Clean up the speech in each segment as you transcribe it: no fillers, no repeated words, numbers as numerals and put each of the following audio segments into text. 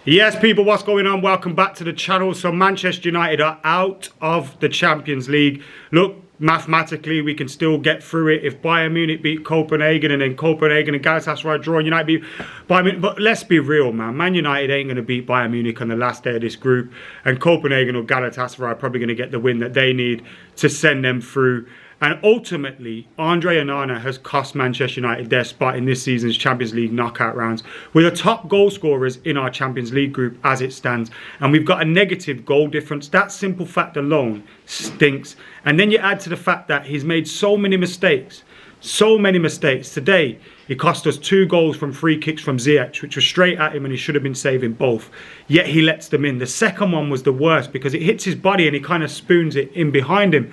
Yes, people, what's going on? Welcome back to the channel. So Manchester United are out of the Champions League. Look, mathematically, we can still get through it if Bayern Munich beat Copenhagen and then Copenhagen and Galatasaray draw and United beat Bayern Munich. But let's be real, man. Man United ain't going to beat Bayern Munich on the last day of this group. And Copenhagen or Galatasaray are probably going to get the win that they need to send them through. And ultimately, Andre Onana has cost Manchester United their spot in this season's Champions League knockout rounds. We're the top goal scorers in our Champions League group as it stands. And we've got a negative goal difference. That simple fact alone stinks. And then you add to the fact that he's made so many mistakes. So many mistakes. Today, he cost us 2 goals from free kicks from Ziyech, which was straight at him and he should have been saving both. Yet he lets them in. The second one was the worst because it hits his body and he kind of spoons it in behind him.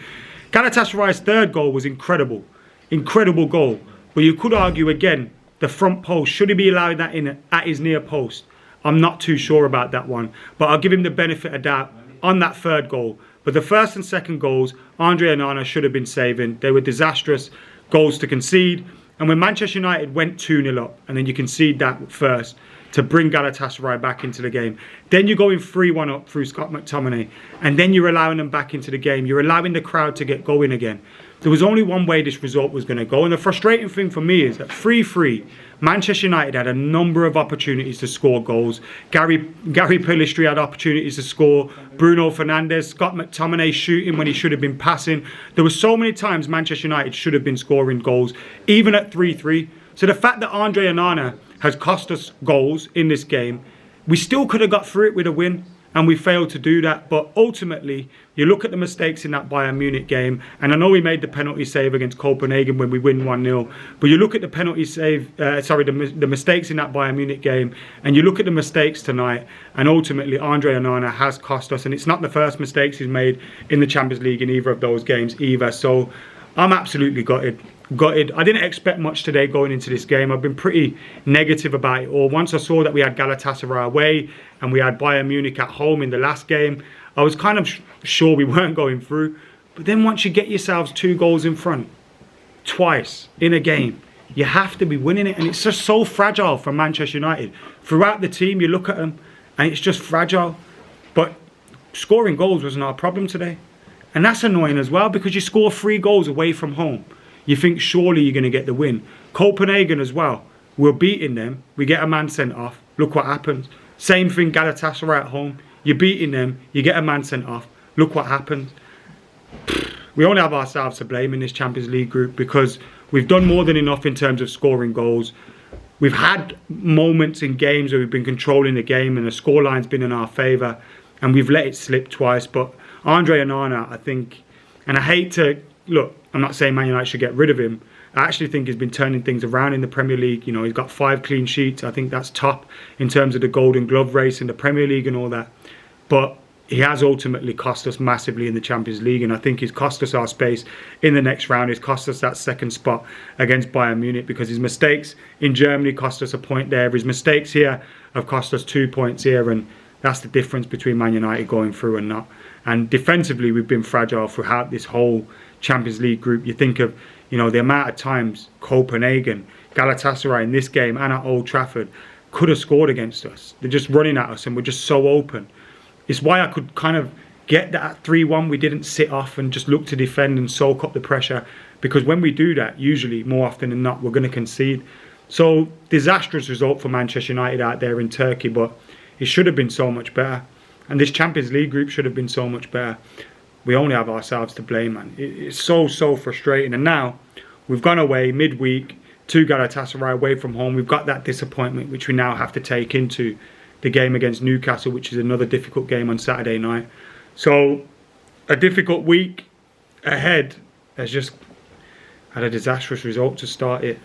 Galatasaray's third goal was incredible. Incredible goal. But you could argue again, the front post, should he be allowing that in at his near post? I'm not too sure about that one. But I'll give him the benefit of doubt on that third goal. But the first and second goals, Andre Onana should have been saving. They were disastrous goals to concede. And when Manchester United went 2-0 up, and then you concede that first to bring Galatasaray back into the game. Then you're going 3-1 up through Scott McTominay. And then you're allowing them back into the game. You're allowing the crowd to get going again. There was only one way this result was going to go. And the frustrating thing for me is that 3-3, Manchester United had a number of opportunities to score goals. Gary Pellistri had opportunities to score. Bruno Fernandes, Scott McTominay shooting when he should have been passing. There were so many times Manchester United should have been scoring goals, even at 3-3. So the fact that Andre Onana has cost us goals in this game, we still could have got through it with a win, and we failed to do that. But ultimately, you look at the mistakes in that Bayern Munich game, and I know we made the penalty save against Copenhagen when we win 1-0, but you look at the penalty save, the mistakes in that Bayern Munich game, and you look at the mistakes tonight, and ultimately Andre Onana has cost us, and it's not the first mistakes he's made in the Champions League in either of those games either. So I'm absolutely gutted. I didn't expect much today going into this game. I've been pretty negative about it all. Once I saw that we had Galatasaray away and we had Bayern Munich at home in the last game, I was kind of sure we weren't going through. But then once you get yourselves 2 goals in front, twice in a game, you have to be winning it. And it's just so fragile for Manchester United. Throughout the team, you look at them and it's just fragile. But scoring goals wasn't our problem today. And that's annoying as well because you score 3 goals away from home. You think surely you're going to get the win. Copenhagen as well. We're beating them. We get a man sent off. Look what happens. Same thing Galatasaray at home. You're beating them. You get a man sent off. Look what happens. We only have ourselves to blame in this Champions League group because we've done more than enough in terms of scoring goals. We've had moments in games where we've been controlling the game and the scoreline's been in our favour and we've let it slip twice. But Andre Onana, I think, and I hate to, look, I'm not saying Man United should get rid of him. I actually think he's been turning things around in the Premier League. You know, he's got 5 clean sheets. I think that's top in terms of the Golden Glove race in the Premier League and all that. But he has ultimately cost us massively in the Champions League. And I think he's cost us our space in the next round. He's cost us that second spot against Bayern Munich because his mistakes in Germany cost us a point there. His mistakes here have cost us 2 points here. And that's the difference between Man United going through and not. And defensively, we've been fragile throughout this whole Champions League group. You think of, you know, the amount of times Copenhagen, Galatasaray in this game and at Old Trafford could have scored against us. They're just running at us and we're just so open. It's why I could kind of get that at 3-1. We didn't sit off and just look to defend and soak up the pressure, because when we do that, usually more often than not, we're going to concede. So disastrous result for Manchester United out there in Turkey, but it should have been so much better. And this Champions League group should have been so much better. We only have ourselves to blame, man. It's so frustrating. And now we've gone away midweek to Galatasaray away from home. We've got that disappointment, which we now have to take into the game against Newcastle, which is another difficult game on Saturday night. So a difficult week ahead. Has just had a disastrous result to start it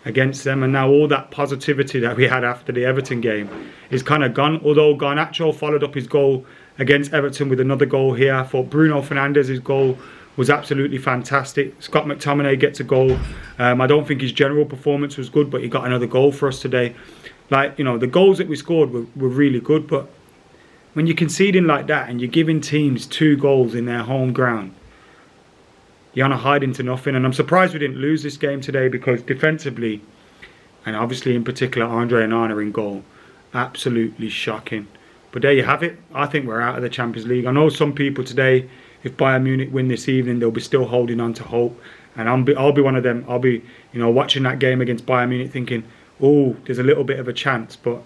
against them. And now all that positivity that we had after the Everton game is kind of gone. Although Garnacho followed up his goal against Everton with another goal here. I thought Bruno Fernandes' goal was absolutely fantastic. Scott McTominay gets a goal. I don't think his general performance was good, but he got another goal for us today. Like, you know, the goals that we scored were really good, but when you're conceding like that and you're giving teams 2 goals in their home ground, you're on a hide into nothing. And I'm surprised we didn't lose this game today, because defensively, and obviously in particular Andre Onana in goal, Absolutely shocking. But there you have it. I think we're out of the Champions League. I know some people today, if Bayern Munich win this evening, they'll be still holding on to hope. And I'll be one of them. I'll be, watching that game against Bayern Munich thinking, oh, there's a little bit of a chance. But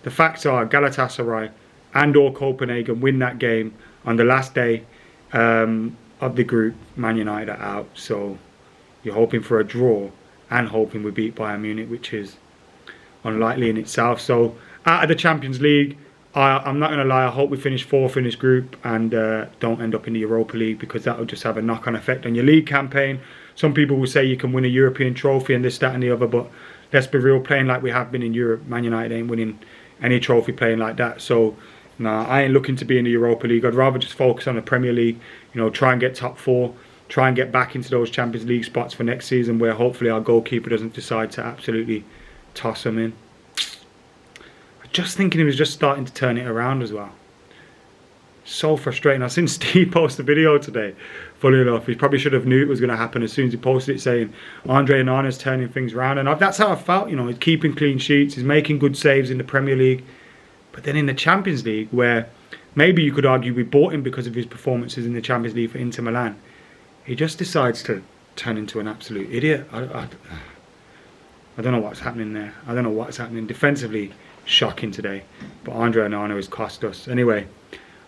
the facts are Galatasaray and or Copenhagen win that game on the last day of the group. Man United are out. So you're hoping for a draw and hoping we beat Bayern Munich, which is unlikely in itself. So out of the Champions League, I'm not going to lie, I hope we finish 4th in this group and don't end up in the Europa League, because that will just have a knock-on effect on your league campaign. Some people will say you can win a European trophy and this, that and the other, but let's be real, playing like we have been in Europe, Man United ain't winning any trophy playing like that. So, nah, I ain't looking to be in the Europa League. I'd rather just focus on the Premier League, try and get top 4, try and get back into those Champions League spots for next season, where hopefully our goalkeeper doesn't decide to absolutely toss them in. Just thinking he was just starting to turn it around as well. So frustrating. I've seen Steve post a video today. Funny enough, he probably should have knew it was going to happen as soon as he posted it, saying Andre Onana's turning things around. And that's how I felt. He's keeping clean sheets. He's making good saves in the Premier League. But then in the Champions League, where maybe you could argue we bought him because of his performances in the Champions League for Inter Milan, he just decides to turn into an absolute idiot. I don't know what's happening there. I don't know what's happening defensively. Shocking today, but Andre Onana has cost us. Anyway,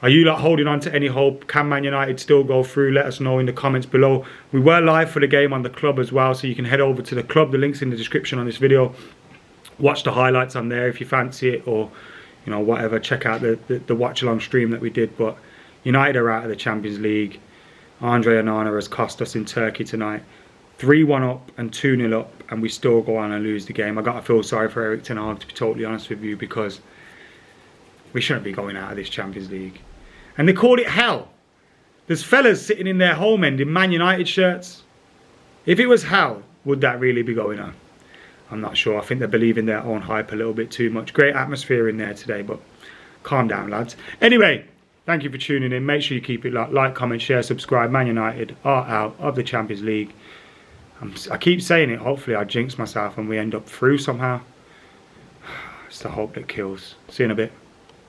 are you lot holding on to any hope? Can Man United still go through? Let us know in the comments below. We were live for the game on the club as well, so you can head over to the club. The link's in the description on this video. Watch the highlights on there if you fancy it, or whatever. Check out the watch along stream that we did. But United are out of the Champions League. Andre Onana has cost us in Turkey tonight. 3-1 up and 2-0 up, and we still go on and lose the game. I got to feel sorry for Erik ten Hag, to be totally honest with you, because we shouldn't be going out of this Champions League. And they call it hell. There's fellas sitting in their home end in Man United shirts. If it was hell, would that really be going on? I'm not sure. I think they believe in their own hype a little bit too much. Great atmosphere in there today, but calm down, lads. Anyway, thank you for tuning in. Make sure you keep it like, comment, share, subscribe. Man United are out of the Champions League. I keep saying it, hopefully I jinx myself and we end up through somehow. It's the hope that kills. See you in a bit.